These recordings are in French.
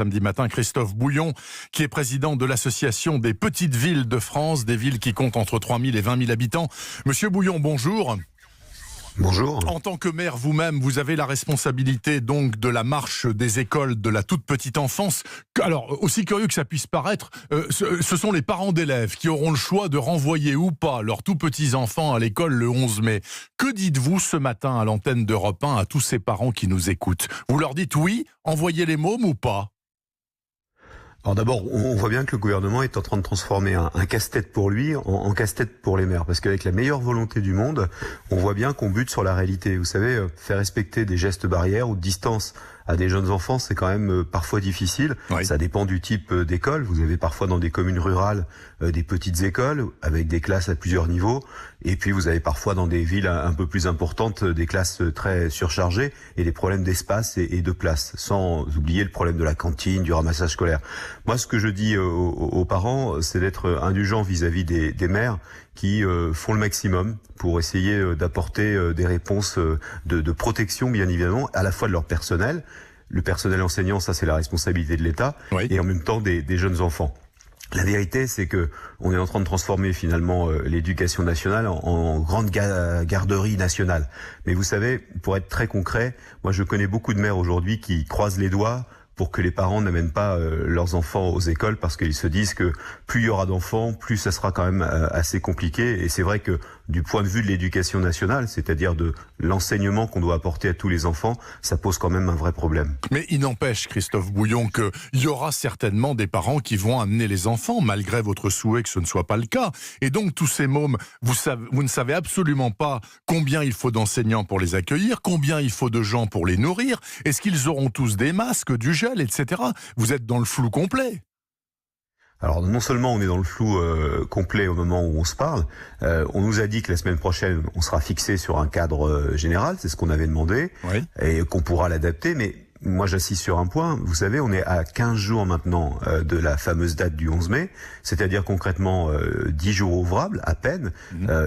Samedi matin, Christophe Bouillon, qui est président de l'association des petites villes de France, des villes qui comptent entre 3 000 et 20 000 habitants. Monsieur Bouillon, bonjour. Bonjour. En tant que maire vous-même, vous avez la responsabilité donc de la marche des écoles de la toute petite enfance. Alors, aussi curieux que ça puisse paraître, ce sont les parents d'élèves qui auront le choix de renvoyer ou pas leurs tout petits enfants à l'école le 11 mai. Que dites-vous ce matin à l'antenne d'Europe 1 à tous ces parents qui nous écoutent? Vous leur dites oui, envoyez les mômes ou pas? Alors d'abord, on voit bien que le gouvernement est en train de transformer un casse-tête pour lui en casse-tête pour les maires. Parce qu'avec la meilleure volonté du monde, on voit bien qu'on bute sur la réalité. Vous savez, faire respecter des gestes barrières ou de distance à des jeunes enfants, c'est quand même parfois difficile. Oui. Ça dépend du type d'école. Vous avez parfois dans des communes rurales des petites écoles avec des classes à plusieurs niveaux. Et puis vous avez parfois dans des villes un peu plus importantes des classes très surchargées et des problèmes d'espace et de place. Sans oublier le problème de la cantine, du ramassage scolaire. Moi, ce que je dis aux parents, c'est d'être indulgents vis-à-vis des maires qui font le maximum pour essayer d'apporter des réponses de protection, bien évidemment, à la fois de leur personnel. Le personnel enseignant, ça c'est la responsabilité de l'État, oui. Et en même temps des jeunes enfants. La vérité, c'est que on est en train de transformer finalement l'éducation nationale en grande garderie nationale. Mais vous savez, pour être très concret, moi je connais beaucoup de maires aujourd'hui qui croisent les doigts pour que les parents n'amènent pas leurs enfants aux écoles parce qu'ils se disent que plus il y aura d'enfants, plus ça sera quand même assez compliqué. Et c'est vrai que du point de vue de l'éducation nationale, c'est-à-dire de l'enseignement qu'on doit apporter à tous les enfants, ça pose quand même un vrai problème. Mais il n'empêche, Christophe Bouillon, qu'il y aura certainement des parents qui vont amener les enfants, malgré votre souhait que ce ne soit pas le cas. Et donc tous ces mômes, vous ne savez absolument pas combien il faut d'enseignants pour les accueillir, combien il faut de gens pour les nourrir. Est-ce qu'ils auront tous des masques, du gel, etc. Vous êtes dans le flou complet. Alors non seulement on est dans le flou complet au moment où on se parle, on nous a dit que la semaine prochaine on sera fixé sur un cadre général, c'est ce qu'on avait demandé, oui. Et qu'on pourra l'adapter, mais moi j'insiste sur un point, vous savez, on est à 15 jours maintenant de la fameuse date du 11 mai, c'est-à-dire concrètement 10 jours ouvrables à peine.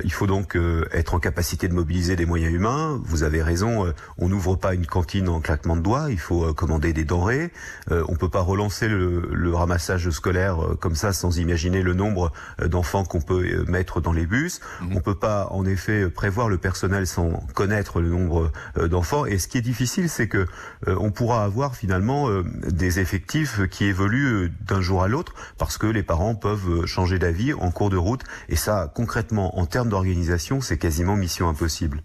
Il faut donc être en capacité de mobiliser des moyens humains. Vous avez raison, on n'ouvre pas une cantine en claquement de doigts, il faut commander des denrées. On peut pas relancer le ramassage scolaire comme ça sans imaginer le nombre d'enfants qu'on peut mettre dans les bus. On peut pas en effet prévoir le personnel sans connaître le nombre d'enfants. Et ce qui est difficile, c'est que on pourra avoir finalement des effectifs qui évoluent d'un jour à l'autre parce que les parents peuvent changer d'avis en cours de route et ça concrètement en termes d'organisation c'est quasiment mission impossible.